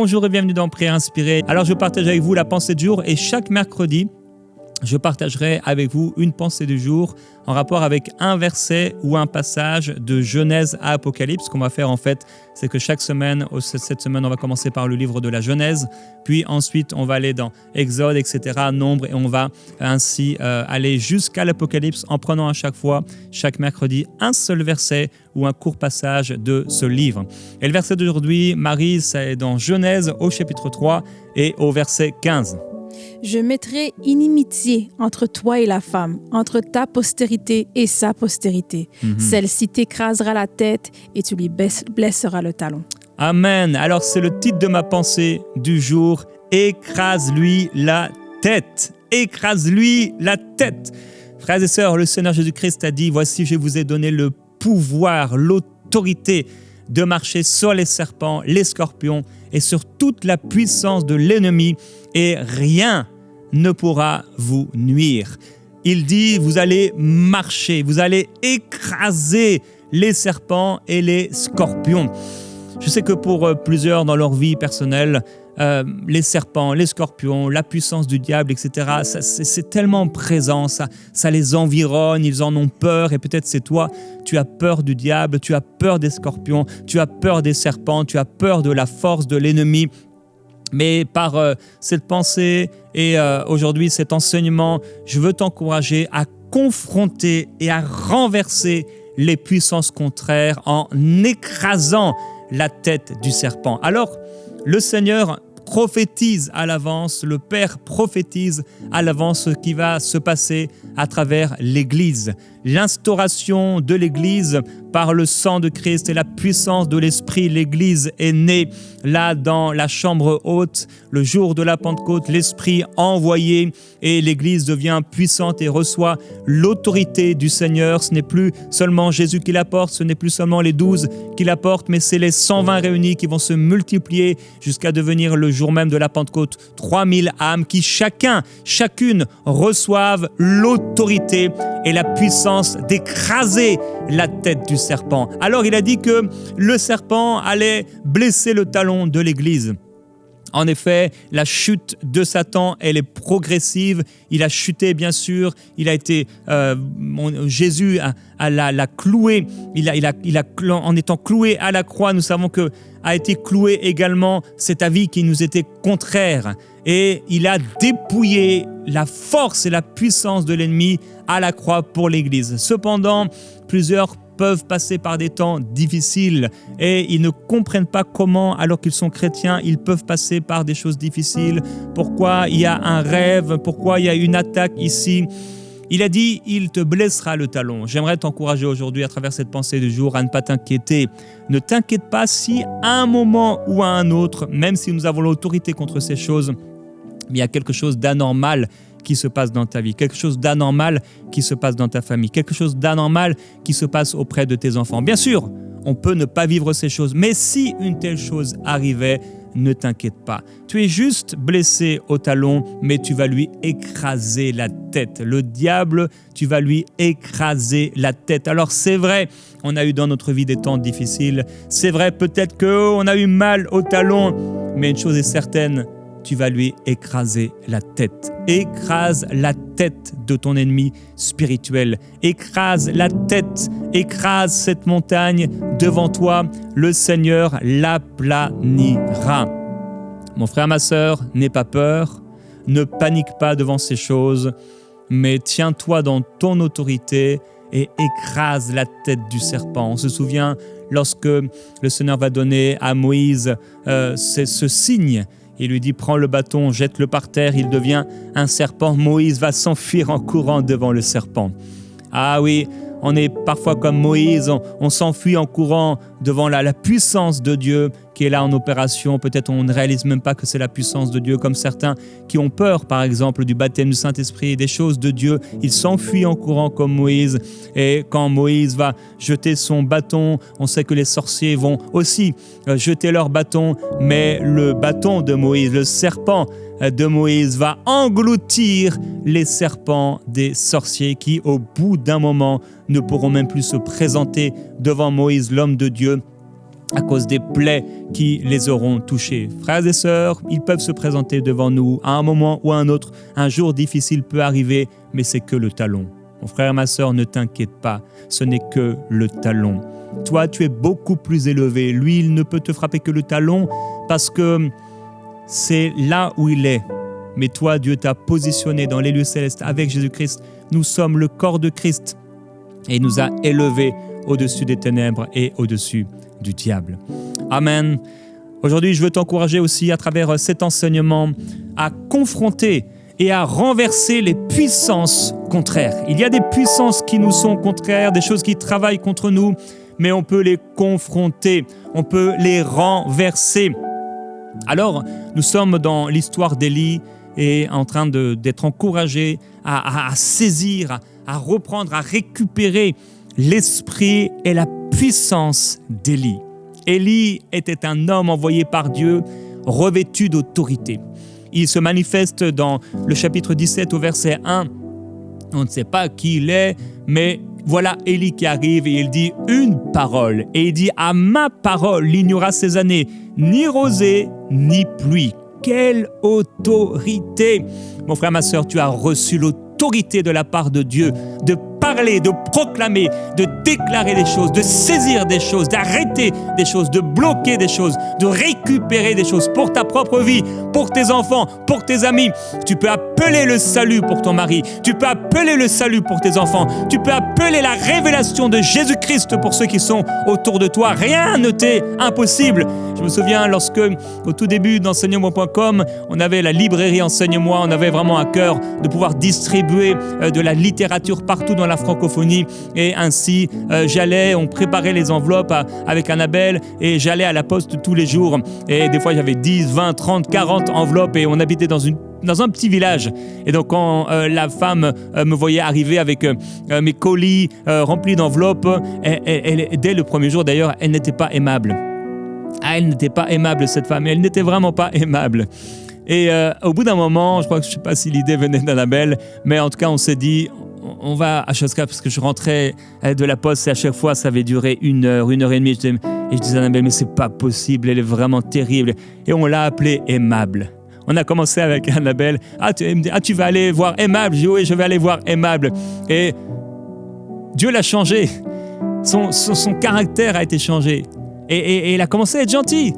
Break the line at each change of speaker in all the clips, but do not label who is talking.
Bonjour et bienvenue dans Prière Inspirée. Alors je partage avec vous la pensée du jour et chaque mercredi, je partagerai avec vous une pensée du jour en rapport avec un verset ou un passage de Genèse à Apocalypse. Ce qu'on va faire en fait, c'est que chaque semaine, cette semaine, on va commencer par le livre de la Genèse, puis ensuite on va aller dans Exode, etc., Nombre, et on va ainsi aller jusqu'à l'Apocalypse en prenant à chaque fois, chaque mercredi, un seul verset ou un court passage de ce livre. Et le verset d'aujourd'hui, Marie, c'est dans Genèse au chapitre 3 et au verset 15.
Je mettrai inimitié entre toi et la femme, entre ta postérité et sa postérité. Celle-ci t'écrasera la tête et tu lui blesseras le talon.
Amen. Alors c'est le titre de ma pensée du jour. Écrase-lui la tête. Écrase-lui la tête. Frères et sœurs, le Seigneur Jésus-Christ a dit, voici, je vous ai donné le pouvoir, l'autorité de marcher sur les serpents, les scorpions et sur toute la puissance de l'ennemi et rien ne pourra vous nuire. Il dit, vous allez marcher, vous allez écraser les serpents et les scorpions. Je sais que pour plusieurs dans leur vie personnelle, les serpents, les scorpions, la puissance du diable, etc., c'est tellement présent, ça les environne, ils en ont peur et peut-être c'est toi, tu as peur du diable, tu as peur des scorpions, tu as peur des serpents, tu as peur de la force de l'ennemi. Mais par cette pensée et aujourd'hui cet enseignement, je veux t'encourager à confronter et à renverser les puissances contraires en écrasant la tête du serpent. Alors, le Seigneur prophétise à l'avance, le Père prophétise à l'avance ce qui va se passer à travers l'Église. L'instauration de l'Église par le sang de Christ et la puissance de l'Esprit, l'Église est née là dans la chambre haute. Le jour de la Pentecôte, l'Esprit envoyé et l'Église devient puissante et reçoit l'autorité du Seigneur. Ce n'est plus seulement Jésus qui l'apporte, ce n'est plus seulement les 12 qui l'apportent, mais c'est les 120 réunis qui vont se multiplier jusqu'à devenir le jour même de la Pentecôte 3000 âmes qui chacune reçoivent l'autorité et la puissance d'écraser la tête du serpent. Alors il a dit que le serpent allait blesser le talon de l'Église. En effet, la chute de Satan, elle est progressive. Il a chuté, bien sûr. Il a été, Jésus l'a cloué. En étant cloué à la croix, nous savons que a été cloué également cet avis qui nous était contraire. Et il a dépouillé la force et la puissance de l'ennemi à la croix pour l'Église. Cependant, plusieurs peuvent passer par des temps difficiles et ils ne comprennent pas comment, alors qu'ils sont chrétiens, ils peuvent passer par des choses difficiles. Pourquoi il y a un rêve? Pourquoi il y a une attaque ici? Il a dit, il te blessera le talon. J'aimerais t'encourager aujourd'hui à travers cette pensée du jour à ne pas t'inquiéter. Ne t'inquiète pas si à un moment ou à un autre, même si nous avons l'autorité contre ces choses, il y a quelque chose d'anormal qui se passe dans ta vie, quelque chose d'anormal qui se passe dans ta famille, quelque chose d'anormal qui se passe auprès de tes enfants. Bien sûr, on peut ne pas vivre ces choses, mais si une telle chose arrivait, ne t'inquiète pas. Tu es juste blessé au talon, mais tu vas lui écraser la tête. Le diable, tu vas lui écraser la tête. Alors c'est vrai, on a eu dans notre vie des temps difficiles. C'est vrai, peut-être qu'on a eu mal au talon, mais une chose est certaine, tu vas lui écraser la tête. Écrase la tête de ton ennemi spirituel. Écrase la tête, écrase cette montagne devant toi. Le Seigneur l'aplanira. Mon frère, ma sœur, n'aie pas peur, ne panique pas devant ces choses, mais tiens-toi dans ton autorité et écrase la tête du serpent. On se souvient lorsque le Seigneur va donner à Moïse ce signe. Il lui dit, prends le bâton, jette-le par terre, il devient un serpent. Moïse va s'enfuir en courant devant le serpent. Ah oui, on est parfois comme Moïse, on s'enfuit en courant devant la puissance de Dieu qui est là en opération. Peut-être on ne réalise même pas que c'est la puissance de Dieu, comme certains qui ont peur, par exemple, du baptême du Saint-Esprit et des choses de Dieu. Ils s'enfuient en courant comme Moïse. Et quand Moïse va jeter son bâton, on sait que les sorciers vont aussi jeter leur bâton, mais le bâton de Moïse, le serpent de Moïse va engloutir les serpents des sorciers qui, au bout d'un moment, ne pourront même plus se présenter devant Moïse, l'homme de Dieu. à cause des plaies qui les auront touchés. Frères et sœurs, ils peuvent se présenter devant nous à un moment ou à un autre. Un jour difficile peut arriver, mais c'est que le talon. Mon frère, ma sœur, ne t'inquiète pas, ce n'est que le talon. Toi, tu es beaucoup plus élevé. Lui, il ne peut te frapper que le talon parce que c'est là où il est. Mais toi, Dieu t'a positionné dans les lieux célestes avec Jésus-Christ. Nous sommes le corps de Christ et il nous a élevés au-dessus des ténèbres et au-dessus du diable. Amen. Aujourd'hui, je veux t'encourager aussi à travers cet enseignement à confronter et à renverser les puissances contraires. Il y a des puissances qui nous sont contraires, des choses qui travaillent contre nous, mais on peut les confronter, on peut les renverser. Alors, nous sommes dans l'histoire d'Élie et en train d'être encouragés à saisir, à reprendre, à récupérer l'esprit et la puissance d'Élie. Élie était un homme envoyé par Dieu, revêtu d'autorité. Il se manifeste dans le chapitre 17 au verset 1. On ne sait pas qui il est, mais voilà Élie qui arrive et il dit une parole. Et il dit « À ma parole, il n'y aura ces années ni rosée ni pluie. » Quelle autorité! Mon frère, ma sœur, tu as reçu l'autorité de la part de Dieu de parler, de proclamer, de déclarer des choses, de saisir des choses, d'arrêter des choses, de bloquer des choses, de récupérer des choses pour ta propre vie, pour tes enfants, pour tes amis. Tu peux appeler le salut pour ton mari, tu peux appeler le salut pour tes enfants, tu peux appeler la révélation de Jésus-Christ pour ceux qui sont autour de toi. Rien ne t'est impossible. Je me souviens lorsque, au tout début d'enseigne-moi.com, on avait la librairie Enseigne-moi, on avait vraiment à cœur de pouvoir distribuer de la littérature partout dans la francophonie et ainsi on préparait les enveloppes avec Annabelle et j'allais à la poste tous les jours et des fois j'avais 10, 20, 30, 40 enveloppes et on habitait dans un petit village. Et donc quand la femme me voyait arriver avec mes colis remplis d'enveloppes, dès le premier jour d'ailleurs, elle n'était pas aimable. Elle n'était pas aimable cette femme, elle n'était vraiment pas aimable. Et au bout d'un moment, je ne sais pas si l'idée venait d'Annabelle, mais en tout cas on s'est dit on va à Chaska parce que je rentrais de la poste et à chaque fois ça avait duré 1 heure, 1 heure et demie. Et je disais à Annabelle mais c'est pas possible, elle est vraiment terrible. Et on l'a appelée Aimable. On a commencé avec Annabelle. Tu vas aller voir Aimable. Je dis oui, je vais aller voir Aimable. Et Dieu l'a changé. Son caractère a été changé. Et il a commencé à être gentil.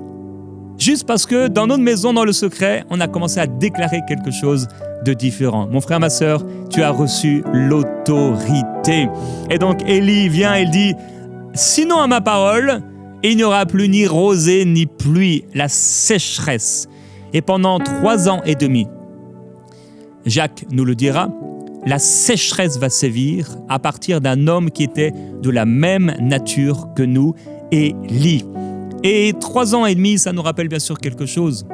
Juste parce que dans notre maison, dans le secret, on a commencé à déclarer quelque chose de différent. Mon frère, ma sœur, tu as reçu l'autorité. Et donc Élie vient et il dit « Sinon à ma parole, il n'y aura plus ni rosée ni pluie, la sécheresse. » Et pendant 3 ans et demi, Jacques nous le dira, la sécheresse va sévir à partir d'un homme qui était de la même nature que nous, Élie. Et 3 ans et demi, ça nous rappelle bien sûr quelque chose.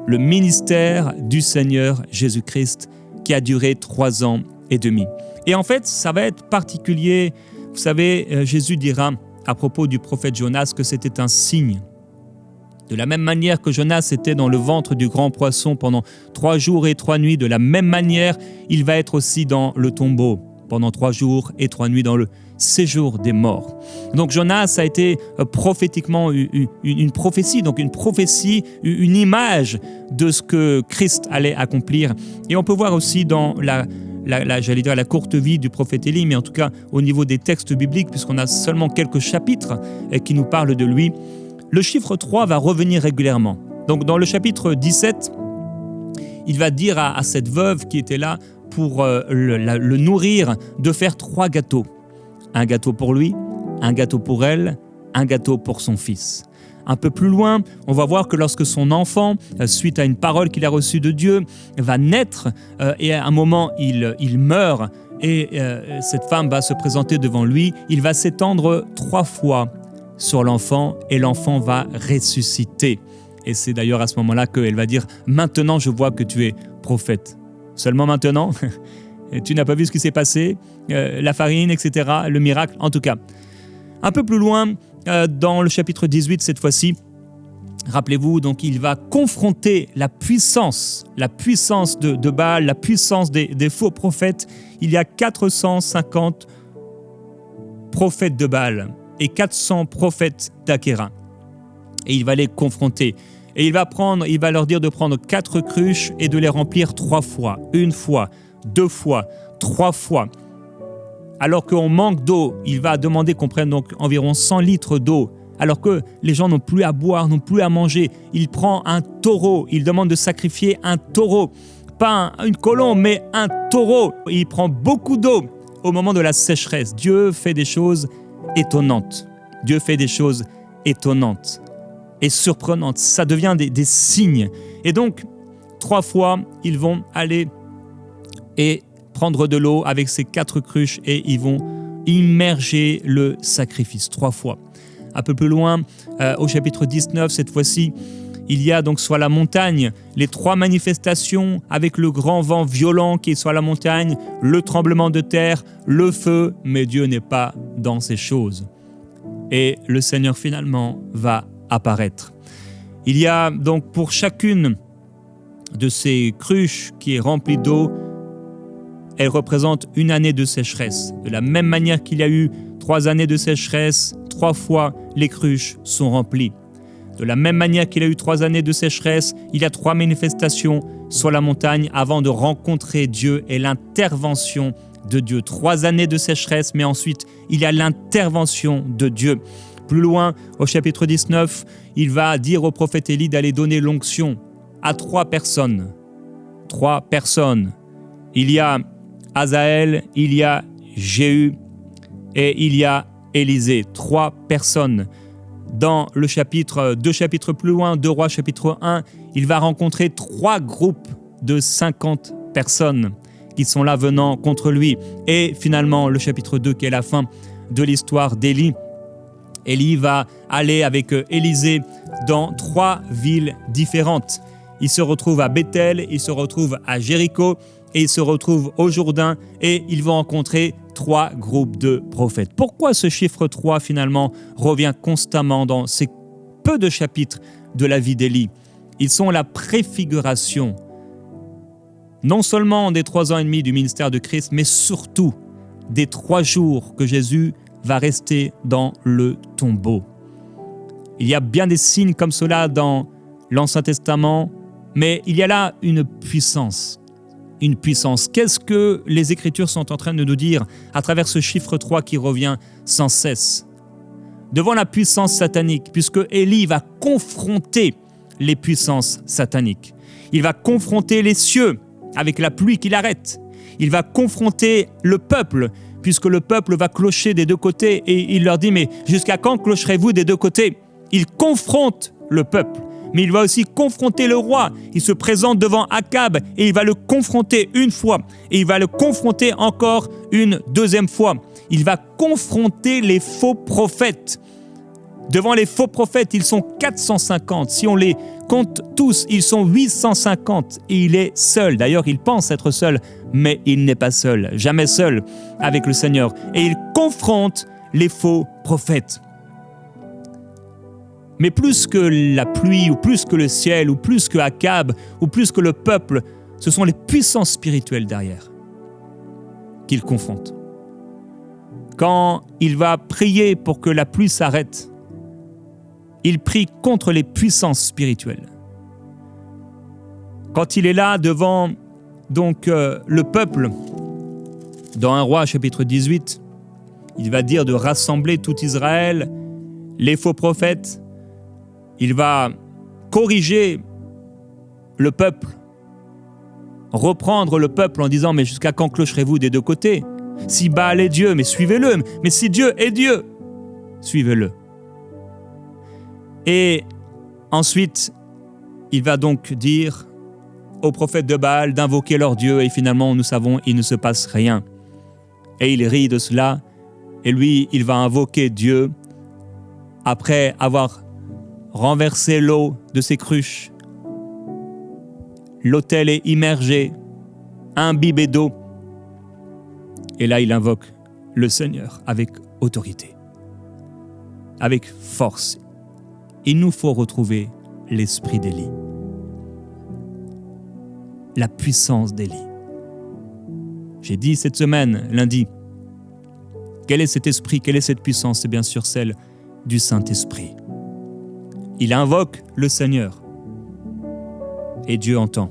Le ministère du Seigneur Jésus-Christ qui a duré 3 ans et demi. Et en fait, ça va être particulier. Vous savez, Jésus dira à propos du prophète Jonas que c'était un signe. De la même manière que Jonas était dans le ventre du grand poisson pendant 3 jours et 3 nuits, de la même manière, il va être aussi dans le tombeau pendant 3 jours et 3 nuits dans le séjour des morts. Donc Jonas a été prophétiquement une prophétie, donc une prophétie, une image de ce que Christ allait accomplir. Et on peut voir aussi dans la courte vie du prophète Élie, mais en tout cas au niveau des textes bibliques, puisqu'on a seulement quelques chapitres qui nous parlent de lui, le chiffre 3 va revenir régulièrement. Donc dans le chapitre 17, il va dire à cette veuve qui était là pour le nourrir de faire 3 gâteaux. Un gâteau pour lui, un gâteau pour elle, un gâteau pour son fils. Un peu plus loin, on va voir que lorsque son enfant, suite à une parole qu'il a reçue de Dieu, va naître et à un moment il meurt et cette femme va se présenter devant lui, il va s'étendre 3 fois sur l'enfant et l'enfant va ressusciter. Et c'est d'ailleurs à ce moment-là qu'elle va dire « Maintenant je vois que tu es prophète ». Seulement maintenant tu n'as pas vu ce qui s'est passé, la farine, etc., le miracle, en tout cas. Un peu plus loin, dans le chapitre 18, cette fois-ci, rappelez-vous, donc il va confronter la puissance de Baal, la puissance des faux prophètes. Il y a 450 prophètes de Baal. et 400 prophètes d'Achéra. Et il va les confronter. Et il va leur dire de prendre 4 cruches et de les remplir 3 fois. 1 fois, 2 fois, 3 fois. Alors qu'on manque d'eau, il va demander qu'on prenne donc environ 100 litres d'eau. Alors que les gens n'ont plus à boire, n'ont plus à manger. Il prend un taureau, il demande de sacrifier un taureau. Pas une colombe, mais un taureau. Il prend beaucoup d'eau au moment de la sécheresse. Dieu fait des choses étonnantes. Dieu fait des choses étonnantes et surprenantes. Ça devient des signes. Et donc, 3 fois, ils vont aller et prendre de l'eau avec ces 4 cruches et ils vont immerger le sacrifice 3 fois. Un peu plus loin, au chapitre 19, cette fois-ci, il y a donc sur la montagne les 3 manifestations avec le grand vent violent qui est sur la montagne, le tremblement de terre, le feu, mais Dieu n'est pas dans ces choses. Et le Seigneur finalement va apparaître. Il y a donc pour chacune de ces cruches qui est remplie d'eau, elle représente une année de sécheresse. De la même manière qu'il y a eu 3 années de sécheresse, 3 fois les cruches sont remplies. De la même manière qu'il y a eu 3 années de sécheresse, il y a 3 manifestations sur la montagne avant de rencontrer Dieu et l'intervention de Dieu. 3 années de sécheresse, mais ensuite il y a l'intervention de Dieu. Plus loin, au chapitre 19, il va dire au prophète Élie d'aller donner l'onction à 3 personnes. 3 personnes. Il y a Azaël, il y a Jéhu et il y a Élisée. 3 personnes. Dans le chapitre, 2 chapitres plus loin, 2 Rois chapitre 1, il va rencontrer 3 groupes de 50 personnes qui sont là venant contre lui. Et finalement, le chapitre 2 qui est la fin de l'histoire d'Élie. Élie va aller avec Élisée dans 3 villes différentes. Il se retrouve à Bethel, il se retrouve à Jéricho et il se retrouve au Jourdain et ils vont rencontrer 3 groupes de prophètes. Pourquoi ce chiffre 3 finalement revient constamment dans ces peu de chapitres de la vie d'Élie? Ils sont la préfiguration non seulement des 3 ans et demi du ministère de Christ, mais surtout des 3 jours que Jésus va rester dans le tombeau. Il y a bien des signes comme cela dans l'Ancien Testament, mais il y a là une puissance. Une puissance. Qu'est-ce que les Écritures sont en train de nous dire à travers ce chiffre 3 qui revient sans cesse? Devant la puissance satanique, puisque Élie va confronter les puissances sataniques. Il va confronter les cieux avec la pluie qu'il arrête. Il va confronter le peuple, puisque le peuple va clocher des 2 côtés et il leur dit « Mais jusqu'à quand clocherez-vous des 2 côtés ?» Il confronte le peuple. Mais il va aussi confronter le roi. Il se présente devant Akab et il va le confronter une fois. Et il va le confronter encore une 2e fois. Il va confronter les faux prophètes. Devant les faux prophètes, ils sont 450. Si on les compte tous, ils sont 850. Et il est seul. D'ailleurs, il pense être seul, mais il n'est pas seul. Jamais seul avec le Seigneur. Et il confronte les faux prophètes. Mais plus que la pluie, ou plus que le ciel, ou plus que Akab, ou plus que le peuple, ce sont les puissances spirituelles derrière qu'il confronte. Quand il va prier pour que la pluie s'arrête, il prie contre les puissances spirituelles. Quand il est là devant donc le peuple, dans 1 Roi chapitre 18, il va dire de rassembler tout Israël, les faux prophètes. Il va corriger le peuple, reprendre le peuple en disant « Mais jusqu'à quand clocherez-vous des 2 côtés? Si Baal est Dieu, mais suivez-le. Mais si Dieu est Dieu, suivez-le. » Et ensuite, il va donc dire aux prophètes de Baal d'invoquer leur Dieu et finalement, nous savons, il ne se passe rien. Et il rit de cela et lui, il va invoquer Dieu après avoir renverser l'eau de ses cruches. L'autel est immergé, imbibé d'eau. Et là, il invoque le Seigneur avec autorité, avec force. Il nous faut retrouver l'esprit d'Élie, la puissance d'Élie. J'ai dit cette semaine, lundi, Quel est cet esprit? Quelle est cette puissance? C'est bien sûr celle du Saint-Esprit. Il invoque le Seigneur et Dieu entend.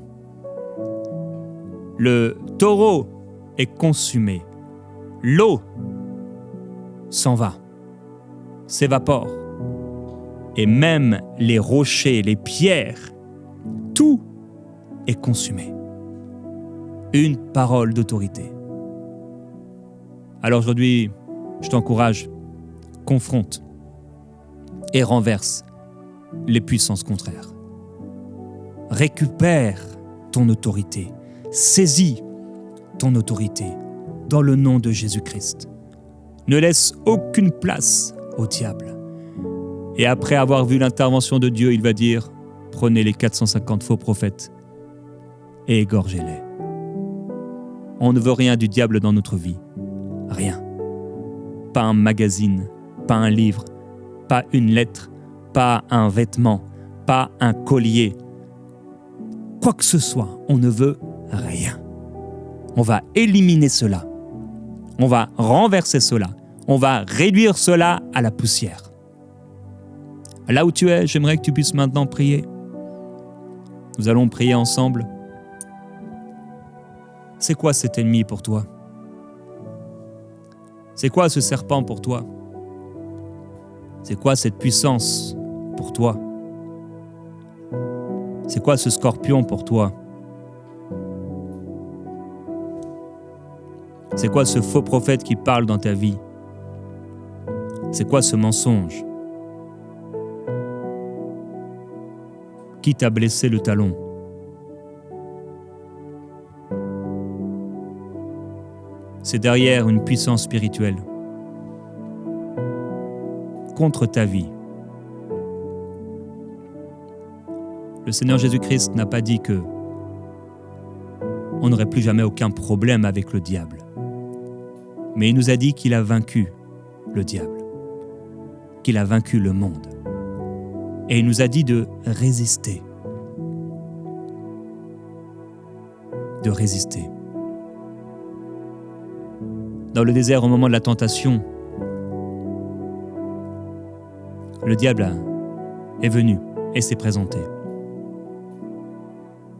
Le taureau est consumé. L'eau s'en va, s'évapore. Et même les rochers, les pierres, tout est consumé. Une parole d'autorité. Alors aujourd'hui, je t'encourage, confronte et renverse les puissances contraires. Récupère ton autorité, saisis ton autorité dans le nom de Jésus-Christ. Ne laisse aucune place au diable. Et après avoir vu l'intervention de Dieu, il va dire « Prenez les 450 faux prophètes et égorgez-les. » On ne veut rien du diable dans notre vie. Rien. Pas un magazine, pas un livre, pas une lettre, pas un vêtement, pas un collier. Quoi que ce soit, on ne veut rien. On va éliminer cela. On va renverser cela. On va réduire cela à la poussière. Là où tu es, j'aimerais que tu puisses maintenant prier. Nous allons prier ensemble. C'est quoi cet ennemi pour toi? C'est quoi ce serpent pour toi? C'est quoi cette puissance pour toi? C'est quoi ce scorpion pour toi? C'est quoi ce faux prophète qui parle dans ta vie? C'est quoi ce mensonge? Qui t'a blessé le talon? C'est derrière une puissance spirituelle contre ta vie. Le Seigneur Jésus-Christ n'a pas dit que on n'aurait plus jamais aucun problème avec le diable. Mais il nous a dit qu'il a vaincu le diable, qu'il a vaincu le monde. Et il nous a dit de résister. De résister. Dans le désert, au moment de la tentation, le diable est venu et s'est présenté.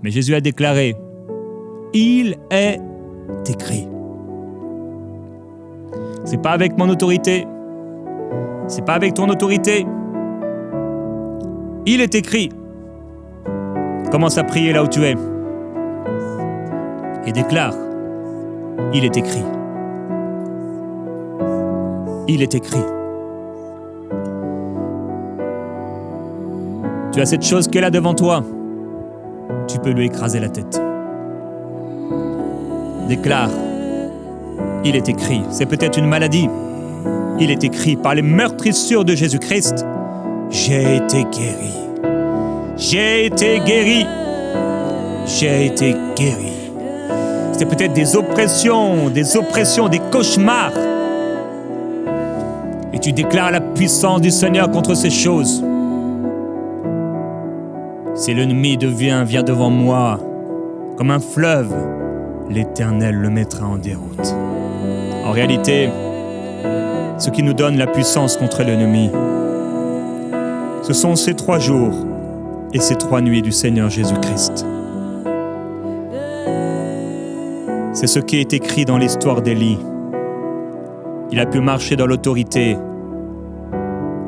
Mais Jésus a déclaré, « Il est écrit. » C'est pas avec mon autorité, c'est pas avec ton autorité. Il est écrit. Commence à prier là où tu es et déclare, « Il est écrit. » Il est écrit. Tu as cette chose qui est là devant toi. Tu peux lui écraser la tête. Déclare, il est écrit. C'est peut-être une maladie. Il est écrit par les meurtrissures de Jésus-Christ. J'ai été guéri. J'ai été guéri. J'ai été guéri. C'est peut-être des oppressions, des cauchemars. Et tu déclares la puissance du Seigneur contre ces choses. Si l'ennemi vient devant moi comme un fleuve, l'Éternel le mettra en déroute. En réalité, ce qui nous donne la puissance contre l'ennemi, ce sont ces 3 jours et ces 3 nuits du Seigneur Jésus-Christ. C'est ce qui est écrit dans l'histoire d'Élie. Il a pu marcher dans l'autorité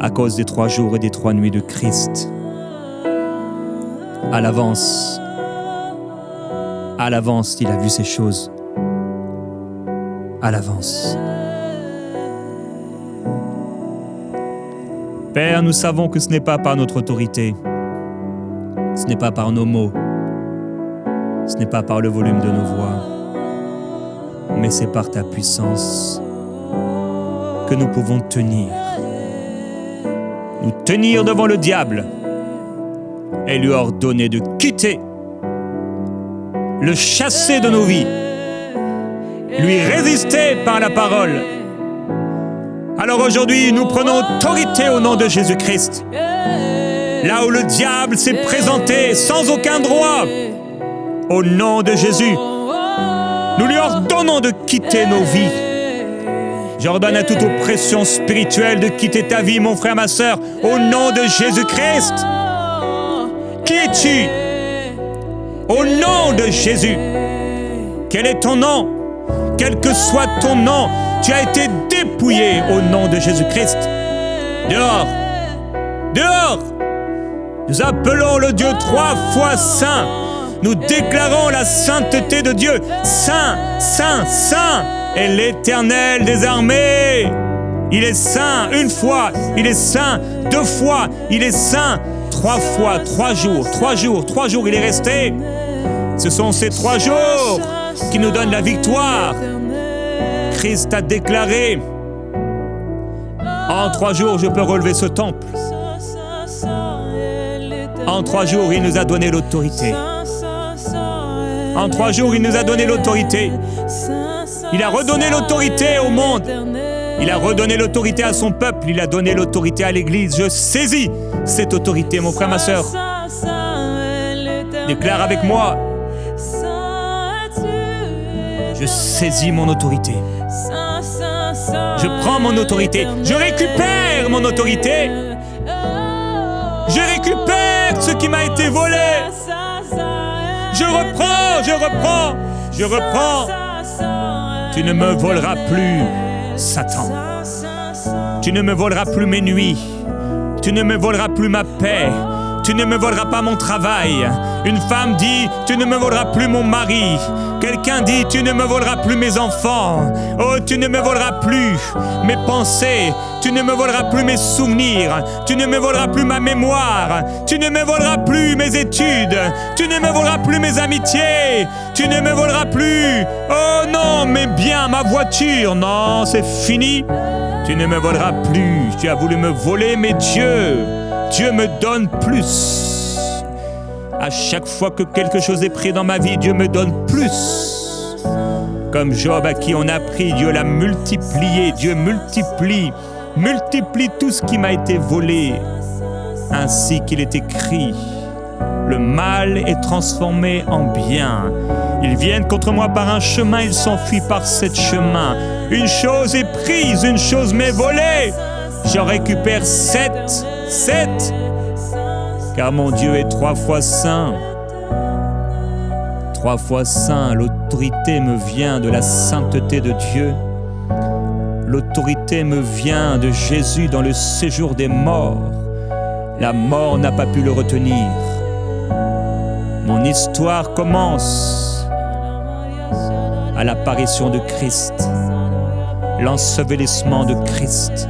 à cause des 3 jours et des 3 nuits de Christ. À l'avance, il a vu ces choses. À l'avance. Père, nous savons que ce n'est pas par notre autorité, ce n'est pas par nos mots, ce n'est pas par le volume de nos voix, mais c'est par ta puissance que nous pouvons tenir. Nous tenir devant le diable et lui ordonner de quitter, le chasser de nos vies, lui résister par la parole. Alors aujourd'hui, nous prenons autorité au nom de Jésus-Christ. Là où le diable s'est présenté sans aucun droit, au nom de Jésus, nous lui ordonnons de quitter nos vies. J'ordonne à toute oppression spirituelle de quitter ta vie, mon frère, ma sœur, au nom de Jésus-Christ. Qui es-tu? Au nom de Jésus. Quel est ton nom? Quel que soit ton nom, tu as été dépouillé au nom de Jésus-Christ. Dehors! Dehors! Nous appelons le Dieu 3 fois saint. Nous déclarons la sainteté de Dieu. Saint, saint, saint est l'Éternel des armées. Il est saint une fois, il est saint 2 fois, il est saint 3 fois, 3 jours, 3 jours, 3 jours il est resté. Ce sont ces 3 jours qui nous donnent la victoire. Christ a déclaré, en 3 jours je peux relever ce temple. En 3 jours il nous a donné l'autorité. En 3 jours il nous a donné l'autorité. Il a redonné l'autorité au monde. Il a redonné l'autorité à son peuple. Il a donné l'autorité à l'Église. Je saisis cette autorité, mon frère, ma sœur. Déclare avec moi. Je saisis mon autorité. Je prends mon autorité. Je récupère mon autorité. Je récupère ce qui m'a été volé. Je reprends, je reprends, je reprends. Tu ne me voleras plus, Satan. Tu ne me voleras plus mes nuits. Tu ne me voleras plus ma paix. Tu ne me voleras pas mon travail. Une femme dit, tu ne me voleras plus mon mari. Quelqu'un dit, tu ne me voleras plus mes enfants. Oh, tu ne me voleras plus mes pensées. Tu ne me voleras plus mes souvenirs. Tu ne me voleras plus ma mémoire. Tu ne me voleras plus mes études. Tu ne me voleras plus mes amitiés. Tu ne me voleras plus, oh non, mes biens, ma voiture. Non, c'est fini. Tu ne me voleras plus. Tu as voulu me voler, mais Dieu me donne plus. À chaque fois que quelque chose est pris dans ma vie, Dieu me donne plus. Comme Job à qui on a pris, Dieu l'a multiplié. Dieu multiplie tout ce qui m'a été volé. Ainsi qu'il est écrit, le mal est transformé en bien. Ils viennent contre moi par un chemin, ils s'enfuient par 7 chemins. Une chose est prise, une chose m'est volée. J'en récupère 7. Car mon Dieu est 3 fois saint. 3 fois saint, l'autorité me vient de la sainteté de Dieu. L'autorité me vient de Jésus dans le séjour des morts. La mort n'a pas pu le retenir. Mon histoire commence à l'apparition de Christ, l'ensevelissement de Christ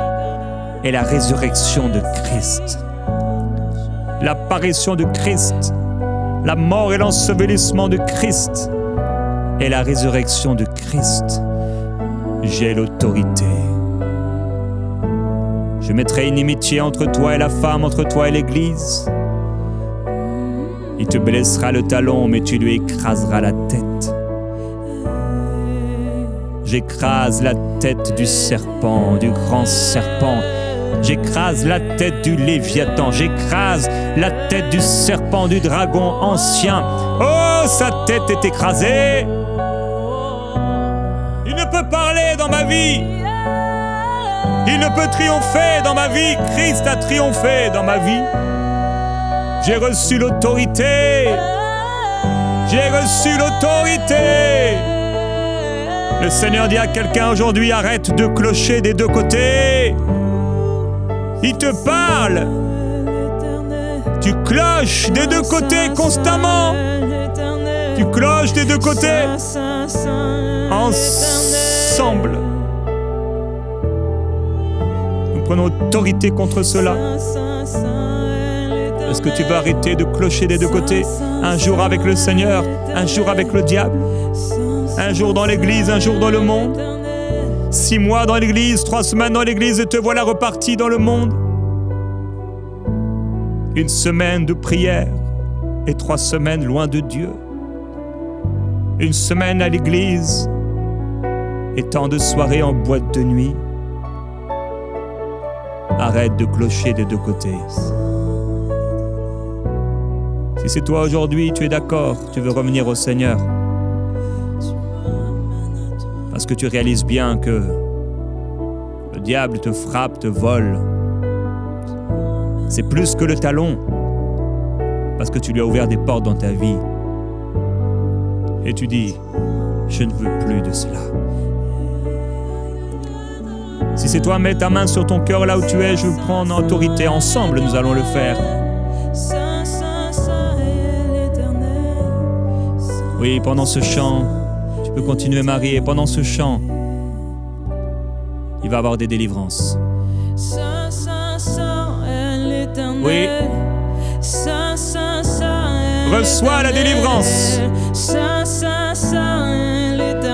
et la résurrection de Christ. L'apparition de Christ, la mort et l'ensevelissement de Christ et la résurrection de Christ. J'ai l'autorité. Je mettrai inimitié entre toi et la femme, entre toi et l'Église. Il te blessera le talon, mais tu lui écraseras la tête. J'écrase la tête du serpent, du grand serpent. J'écrase la tête du Léviathan. J'écrase la tête du serpent, du dragon ancien. Oh, sa tête est écrasée. Il ne peut parler dans ma vie. Il ne peut triompher dans ma vie. Christ a triomphé dans ma vie. J'ai reçu l'autorité. J'ai reçu l'autorité. Le Seigneur dit à quelqu'un aujourd'hui, arrête de clocher des 2 côtés. Il te parle. Tu cloches des 2 côtés constamment. Tu cloches des 2 côtés. Ensemble. Nous prenons autorité contre cela. Est-ce que tu vas arrêter de clocher des 2 côtés? Un jour avec le Seigneur, un jour avec le diable. Un jour dans l'église, un jour dans le monde. 6 mois dans l'église, 3 semaines dans l'église et te voilà reparti dans le monde. 1 semaine de prière et 3 semaines loin de Dieu. 1 semaine à l'église et tant de soirées en boîte de nuit. Arrête de clocher des 2 côtés. Si c'est toi aujourd'hui, tu es d'accord, tu veux revenir au Seigneur, parce que tu réalises bien que Le diable te frappe, te vole. C'est plus que le talon, parce que tu lui as ouvert des portes dans ta vie. Et tu dis, je ne veux plus de cela. Si c'est toi, mets ta main sur ton cœur là où tu es, je prends en autorité. Ensemble, nous allons le faire. Oui, pendant ce chant, tu peux continuer, Marie, et pendant ce chant, il va y avoir des délivrances. Oui. Reçois la délivrance.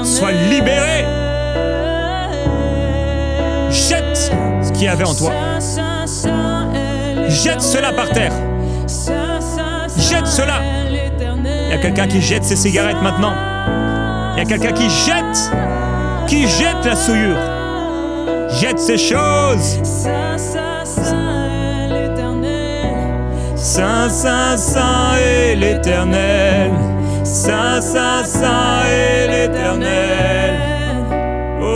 Sois libéré. Jette ce qu'il y avait en toi. Jette cela par terre. Jette cela. Il y a quelqu'un qui jette ses cigarettes maintenant. Il y a quelqu'un qui jette la souillure. Jette ces choses. Saint, Saint, Saint est l'Éternel. Saint, Saint, Saint est l'Éternel. Oh,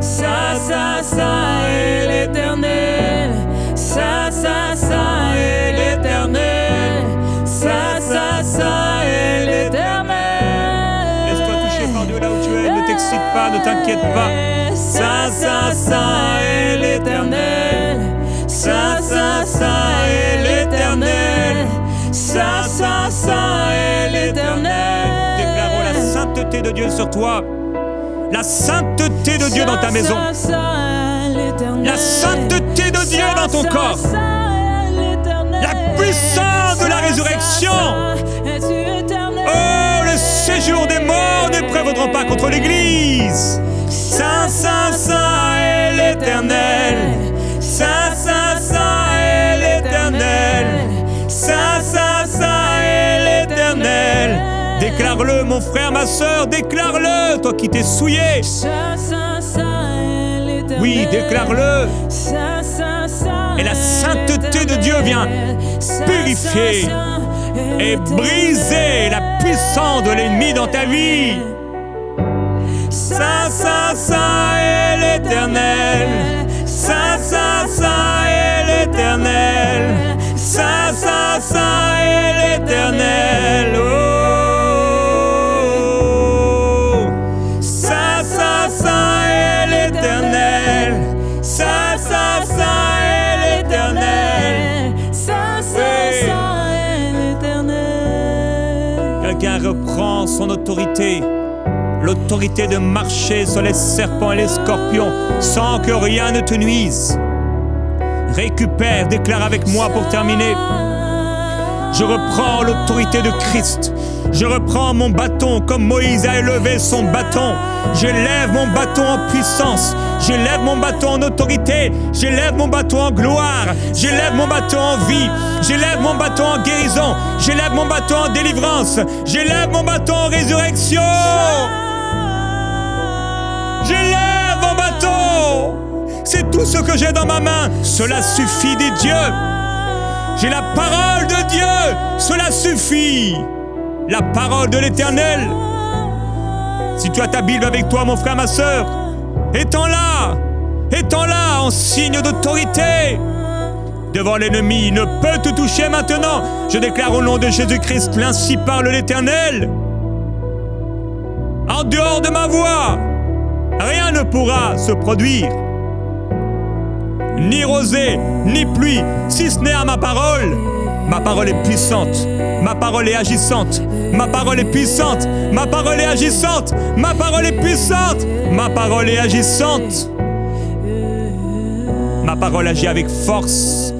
Saint, Saint, Saint est l'Éternel. Saint, Saint, Saint est l'Éternel. Saint, Saint, Saint est l'Éternel. Laisse-toi toucher par Dieu là où tu es. Ne t'excite pas, ne t'inquiète pas. Saint, Saint, Saint est l'Éternel. Saint, Saint, Saint est l'Éternel. Saint, Saint, Saint est l'Éternel. Déclarons la sainteté de Dieu sur toi. La sainteté de Dieu dans ta maison. La sainteté de Dieu dans ton corps. La puissance de la résurrection. Oh, le séjour des morts ne prévaudront pas contre l'Église. Saint, Saint, Saint est l'Éternel. Saint, Saint, Saint est l'Éternel. Saint, Saint, Saint est l'Éternel. Déclare-le, mon frère, ma sœur, déclare-le, toi qui t'es souillé. Oui, déclare-le. Et la sainteté de Dieu vient purifier et briser la puissance de l'ennemi dans ta vie. Saint, Saint, Saint est l'Éternel. Saint, Saint, Saint est l'Éternel. Saint, Saint, Saint est l'Éternel. Oh, Saint, Saint, Saint est l'Éternel. Saint, Saint, Saint est l'Éternel. Saint, Saint, Saint est l'Éternel. Quelqu'un reprend son autorité. L'autorité de marcher sur les serpents et les scorpions sans que rien ne te nuise. Récupère, déclare avec moi pour terminer. Je reprends l'autorité de Christ. Je reprends mon bâton comme Moïse a élevé son bâton. Je lève mon bâton en puissance. Je lève mon bâton en autorité. Je lève mon bâton en gloire. Je lève mon bâton en vie. Je lève mon bâton en guérison. Je lève mon bâton en délivrance. Je lève mon bâton en résurrection. Je lève mon bâton. C'est tout ce que j'ai dans ma main. Cela suffit, dit Dieu. J'ai la parole de Dieu. Cela suffit. La parole de l'Éternel. Si tu as ta Bible avec toi, mon frère, ma sœur, étends-la. Étends-la en signe d'autorité. Devant l'ennemi, il ne peut te toucher maintenant. Je déclare au nom de Jésus-Christ, ainsi parle l'Éternel. En dehors de ma voix, rien ne pourra se produire. Ni rosée, ni pluie, si ce n'est à ma parole. Ma parole est puissante, ma parole est agissante, ma parole est puissante, ma parole est agissante, ma parole est puissante, ma parole est agissante. Ma parole agit avec force,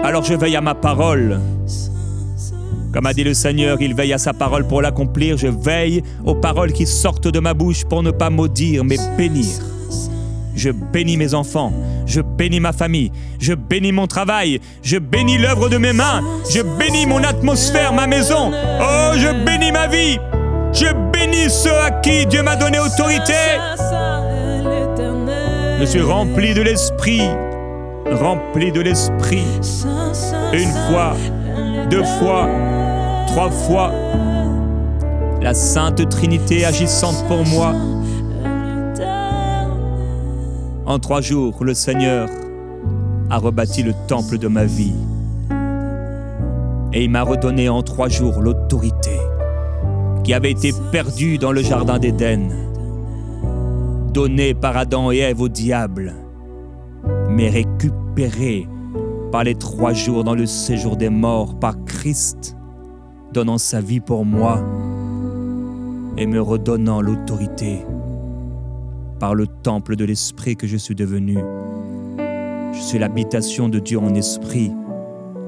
alors je veille à ma parole. Comme a dit le Seigneur, il veille à sa parole pour l'accomplir. Je veille aux paroles qui sortent de ma bouche pour ne pas maudire, mais bénir. Je bénis mes enfants, je bénis ma famille, je bénis mon travail, je bénis l'œuvre de mes mains, je bénis mon atmosphère, ma maison. Oh, je bénis ma vie, je bénis ceux à qui Dieu m'a donné autorité. Je suis rempli de l'Esprit, rempli de l'Esprit. Une fois, deux fois, trois fois, la Sainte Trinité agissante pour moi. En 3 jours, le Seigneur a rebâti le temple de ma vie. Et il m'a redonné en 3 jours l'autorité qui avait été perdue dans le jardin d'Éden, donnée par Adam et Ève au diable, mais récupérée par les 3 jours dans le séjour des morts par Christ, donnant sa vie pour moi et me redonnant l'autorité par le temple de l'Esprit que je suis devenu. Je suis l'habitation de Dieu en esprit,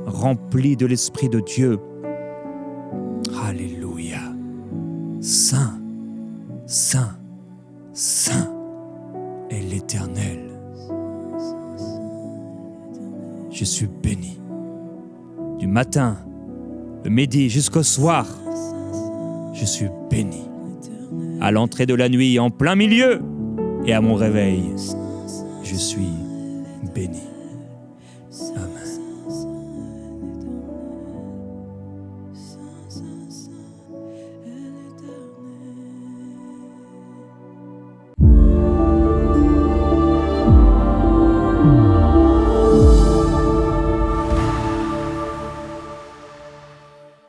rempli de l'Esprit de Dieu. Alléluia. Saint, Saint, Saint est l'Éternel. Je suis béni. Du matin, le midi jusqu'au soir, je suis béni. À l'entrée de la nuit, en plein milieu, et à mon réveil, je suis béni.